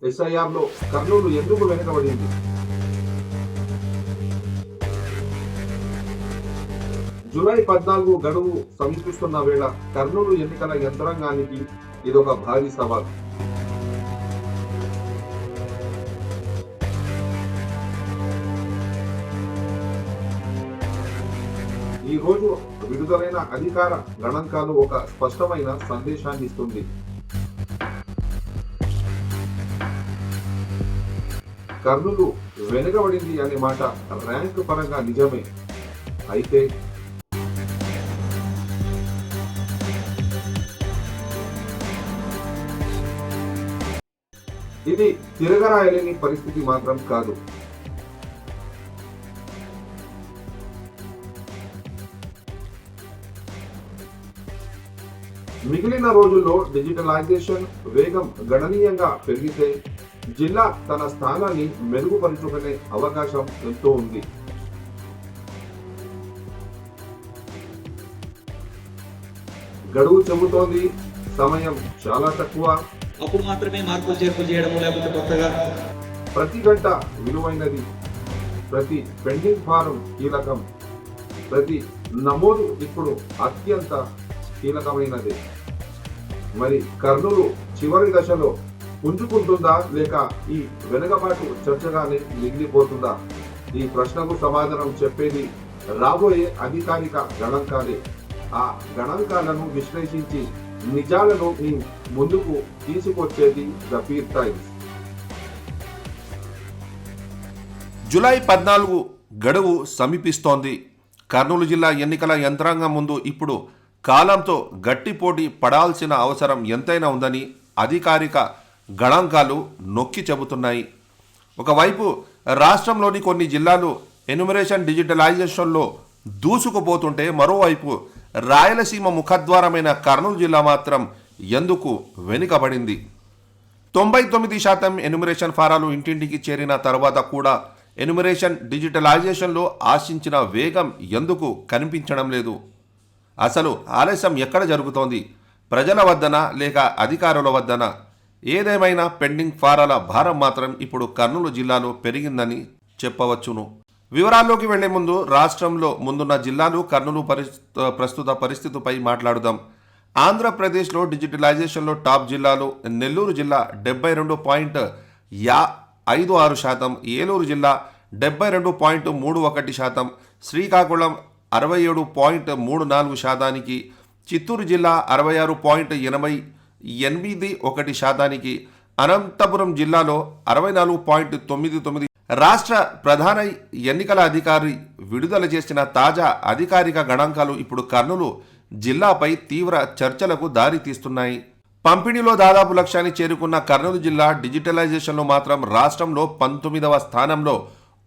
ఎస్ఐఆర్లో కర్నూలు ఎందుకు వెనుకబడింది? జూలై 14 గడువు సమీపిస్తున్న వేళ కర్నూలు ఎన్నికల యంత్రాంగానికి ఇదొక భారీ సవాల్. ఈ రోజు విడుదలైన అధికార గణాంకాలు ఒక స్పష్టమైన సందేశాన్ని ఇస్తుంది. కర్నూలు వెనుకబడింది అనే మాట ర్యాంక్ పరంగా నిజమే. అయితే ఇది తిరగరాయలేని పరిస్థితి మాత్రం కాదు. మిగిలిన రోజుల్లో డిజిటలైజేషన్ వేగం గణనీయంగా పెరిగితే జిల్లా తన స్థానాన్ని మెరుగుపరుచుకునే అవకాశం ఎంతో ఉంది. గడువు చెబుతోంది సమయం చాలా తక్కువ. అప్పుడు మాత్రమే మార్పులు చేర్పులు చేయడం, లేకపోతే కొత్తగా ప్రతి గంట విలువైనది, ప్రతి పెండింగ్ ఫారం కీలకం, ప్రతి నమోదు ఇప్పుడు అత్యంత కీలకమైనది. మరి కర్నూలు చివరి దశలో పుంజుకుంటుందా లేక ఈ వెనుకబాటు చర్చగానే మిగిలిపోతుందా? ఈ ప్రశ్నకు సమాధానం చెప్పేది రాబోయే అధికారిక గణాంకాలే. ఆ గణాంకాలను విశ్లేషించి నిజాలను మీ ముందుకు తీసుకొచ్చేది ద పీర్ టైమ్స్. జూలై 14 గడువు సమీపిస్తోంది. కర్నూలు జిల్లా ఎన్నికల యంత్రాంగం ముందు ఇప్పుడు కాలంతో గట్టి పోటీ పడాల్సిన అవసరం ఎంతైనా ఉందని అధికారిక గణాంకాలు నొక్కి చెబుతున్నాయి. ఒకవైపు రాష్ట్రంలోని కొన్ని జిల్లాలు ఎన్యూమరేషన్ డిజిటలైజేషన్లో దూసుకుపోతుంటే, మరోవైపు రాయలసీమ ముఖద్వారమైన కర్నూలు జిల్లా మాత్రం ఎందుకు వెనుకబడింది? 99% ఎన్యూమరేషన్ ఫారాలు ఇంటింటికి చేరిన తర్వాత కూడా ఎన్యూమరేషన్ డిజిటలైజేషన్లో ఆశించిన వేగం ఎందుకు కనిపించడం లేదు? అసలు ఆలస్యం ఎక్కడ జరుగుతోంది? ప్రజల వద్దన లేక అధికారుల వద్దన? ఏదేమైనా పెండింగ్ ఫారాల భారం మాత్రం ఇప్పుడు కర్నూలు జిల్లాలో పెరిగిందని చెప్పవచ్చును. వివరాల్లోకి వెళ్లే ముందు రాష్ట్రంలో ముందున్న జిల్లాలు, కర్నూలు ప్రస్తుత పరిస్థితిపై మాట్లాడుదాం. ఆంధ్రప్రదేశ్లో డిజిటలైజేషన్లో టాప్ జిల్లాలు: నెల్లూరు జిల్లా 72.56%, ఏలూరు జిల్లా 72.31%, శ్రీకాకుళం 67.34%, చిత్తూరు జిల్లా 66.88%, అనంతపురం జిల్లాలో 64.99%. రాష్ట్ర ప్రధాన ఎన్నికల అధికారి విడుదల చేసిన తాజా అధికారిక గణాంకాలు ఇప్పుడు కర్నూలు జిల్లాపై తీవ్ర చర్చలకు దారి తీస్తున్నాయి. పంపిణీలో దాదాపు లక్ష్యాన్ని చేరుకున్న కర్నూలు జిల్లా డిజిటలైజేషన్లో మాత్రం రాష్ట్రంలో 19వ స్థానంలో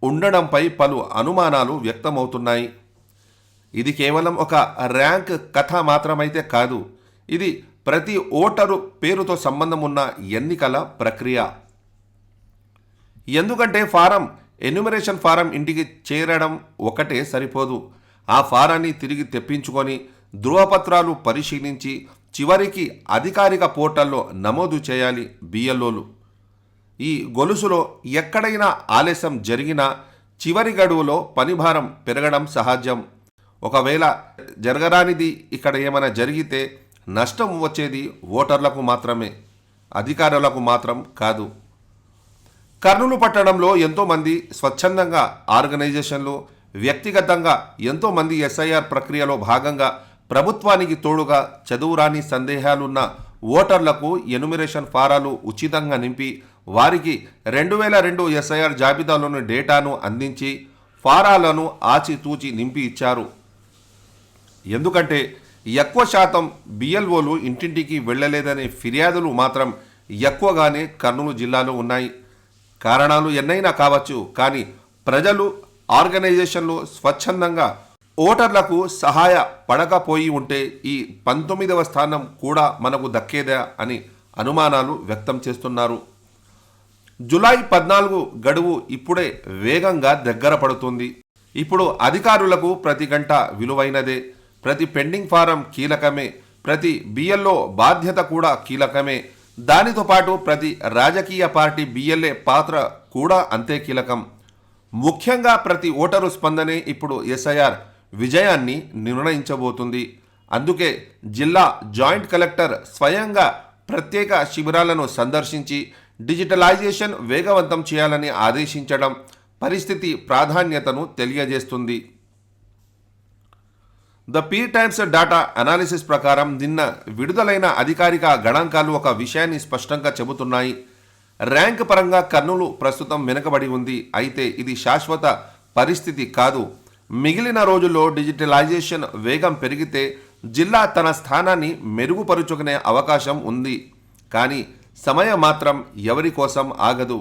ఉండడంపై పలు అనుమానాలు వ్యక్తమవుతున్నాయి. ఇది కేవలం ఒక ర్యాంక్ కథ మాత్రమైతే కాదు, ఇది ప్రతి ఓటరు పేరుతో సంబంధం ఉన్న ఎన్నికల ప్రక్రియ. ఎందుకంటే ఎన్యూమరేషన్ ఫారం ఇంటికి చేరడం ఒకటే సరిపోదు. ఆ ఫారాన్ని తిరిగి తెప్పించుకొని ధృవపత్రాలు పరిశీలించి చివరికి అధికారిక పోర్టల్లో నమోదు చేయాలి బిఎల్ఓలు. ఈ గొలుసులో ఎక్కడైనా ఆలస్యం జరిగినా చివరి గడువులో పనిభారం పెరగడం సహజం. ఒకవేళ జరగరానిది ఇక్కడ ఏమైనా జరిగితే నష్టం వచ్చేది ఓటర్లకు మాత్రమే, అధికారులకు మాత్రం కాదు. కర్నూలు పట్టణంలో ఎంతోమంది స్వచ్ఛందంగా, ఆర్గనైజేషన్లు, వ్యక్తిగతంగా ఎంతోమంది ఎస్ఐఆర్ ప్రక్రియలో భాగంగా ప్రభుత్వానికి తోడుగా చదువురాని సందేహాలున్న ఓటర్లకు ఎన్యూమరేషన్ ఫారాలు ఉచితంగా నింపి వారికి 2002 ఎస్ఐఆర్ జాబితాలోని డేటాను అందించి ఫారాలను ఆచితూచి నింపి ఇచ్చారు. ఎందుకంటే ఎక్కువ శాతం బిఎల్ఓలు ఇంటింటికి వెళ్ళలేదనే ఫిర్యాదులు మాత్రం ఎక్కువగానే కర్నూలు జిల్లాలో ఉన్నాయి. కారణాలు ఎన్నైనా కావచ్చు, కానీ ప్రజలు, ఆర్గనైజేషన్లు స్వచ్ఛందంగా ఓటర్లకు సహాయ పడకపోయి ఉంటే ఈ 19వ స్థానం కూడా మనకు దక్కేదా అని అనుమానాలు వ్యక్తం చేస్తున్నారు. జూలై 14 గడువు ఇప్పుడే వేగంగా దగ్గర పడుతుంది. ఇప్పుడు అధికారులకు ప్రతి గంట విలువైనదే, ప్రతి పెండింగ్ ఫారం కీలకమే, ప్రతి బిఎల్ఓ బాధ్యత కూడా కీలకమే, దానితో పాటు ప్రతి రాజకీయ పార్టీ బిఎల్ఏ పాత్ర కూడా అంతే కీలకం. ముఖ్యంగా ప్రతి ఓటరు స్పందనే ఇప్పుడు ఎస్ఐఆర్ విజయాన్ని నిర్ణయించబోతుంది. అందుకే జిల్లా జాయింట్ కలెక్టర్ స్వయంగా ప్రత్యేక శిబిరాలను సందర్శించి డిజిటలైజేషన్ వేగవంతం చేయాలని ఆదేశించడం పరిస్థితి ప్రాధాన్యతను తెలియజేస్తుంది. The P times data analysis ప్రకారం నిన్న విడుదలైన అధికారిక గణాంకాలు ఒక విషయాన్ని స్పష్టంగా చెబుతున్నాయి. ర్యాంక్ పరంగా కర్నూలు ప్రస్తుతం వెనుకబడి ఉంది. అయితే ఇది శాశ్వత పరిస్థితి కాదు. మిగిలిన రోజుల్లో డిజిటలైజేషన్ వేగం పెరిగితే జిల్లా తన స్థానాన్ని మెరుగుపరుచుకునే అవకాశం ఉంది. కానీ సమయం మాత్రం ఎవరి కోసం ఆగదు.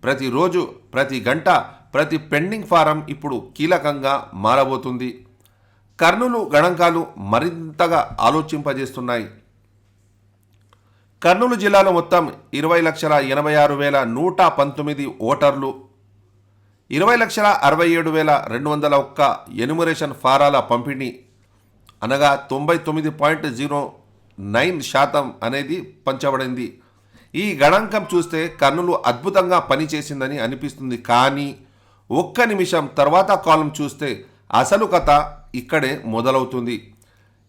ప్రతిరోజు, ప్రతి గంట, ప్రతి పెండింగ్ ఫారం ఇప్పుడు కీలకంగా మారబోతుంది. కర్నూలు గణాంకాలు మరింతగా ఆలోచింపజేస్తున్నాయి. కర్నూలు జిల్లాలో మొత్తం 20,86,119 ఓటర్లు, 20,67,201 ఎన్యుమరేషన్ ఫారాల పంపిణీ, అనగా 99.09% అనేది పంచబడింది. ఈ గణాంకం చూస్తే కర్నూలు అద్భుతంగా పనిచేసిందని అనిపిస్తుంది. కానీ ఒక్క నిమిషం తర్వాత కాలం చూస్తే అసలు కథ ఇక్కడే మొదలవుతుంది.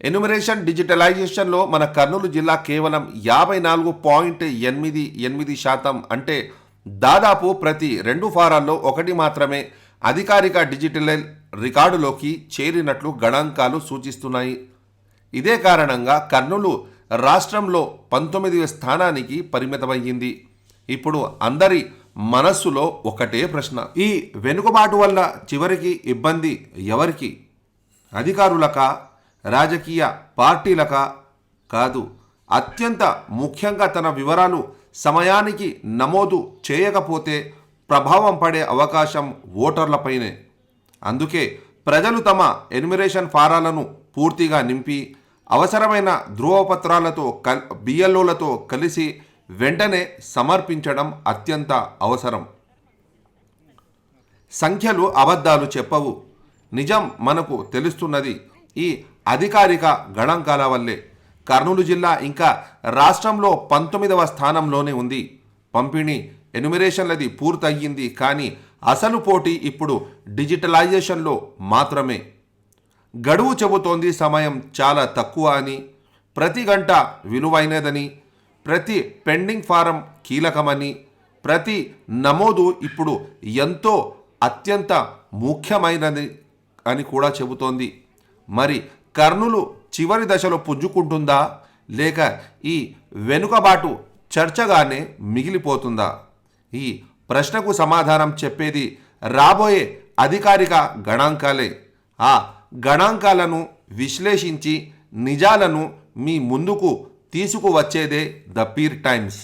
ఎన్యుమరేషన్ డిజిటలైజేషన్లో మన కర్నూలు జిల్లా కేవలం 54.88% అంటే దాదాపు ప్రతి 2 ఫారాల్లో ఒకటి మాత్రమే అధికారిక డిజిటల్ రికార్డులోకి చేరినట్లు గణాంకాలు సూచిస్తున్నాయి. ఇదే కారణంగా కర్నూలు రాష్ట్రంలో 19వ స్థానానికి పరిమితమయ్యింది. ఇప్పుడు అందరి మనస్సులో ఒకటే ప్రశ్న, ఈ వెనుకబాటు వల్ల చివరికి ఇబ్బంది ఎవరికి? అధికారులకా, రాజకీయ పార్టీలకా? కాదు, అత్యంత ముఖ్యంగా తన వివరాలు సమయానికి నమోదు చేయకపోతే ప్రభావం పడే అవకాశం ఓటర్లపైనే. అందుకే ప్రజలు తమ ఎన్యుమరేషన్ ఫారాలను పూర్తిగా నింపి అవసరమైన ధృవపత్రాలతో బిఎల్ఓలతో కలిసి వెంటనే సమర్పించడం అత్యంత అవసరం. సంఖ్యలు అబద్ధాలు చెప్పవు. నిజం మనకు తెలుస్తున్నది ఈ అధికారిక గణాంకాల వల్లే. కర్నూలు జిల్లా ఇంకా రాష్ట్రంలో 19వ స్థానంలోనే ఉంది. పంపిణీ ఎన్యుమరేషన్లది పూర్తయ్యింది. కానీ అసలు పోటీ ఇప్పుడు డిజిటలైజేషన్లో మాత్రమే. గడువు చెబుతోంది సమయం చాలా తక్కువ అని, ప్రతి గంట విలువైనదని, ప్రతి పెండింగ్ ఫారం కీలకమని, ప్రతి నమోదు ఇప్పుడు ఎంతో అత్యంత ముఖ్యమైనది అని కూడా చెబుతోంది. మరి కర్నూలు చివరి దశలో పుంజుకుంటుందా, లేక ఈ వెనుకబాటు చర్చగానే మిగిలిపోతుందా? ఈ ప్రశ్నకు సమాధానం చెప్పేది రాబోయే అధికారిక గణాంకాలే. ఆ గణాంకాలను విశ్లేషించి నిజాలను మీ ముందుకు తీసుకువచ్చేదే ద పీర్ టైమ్స్.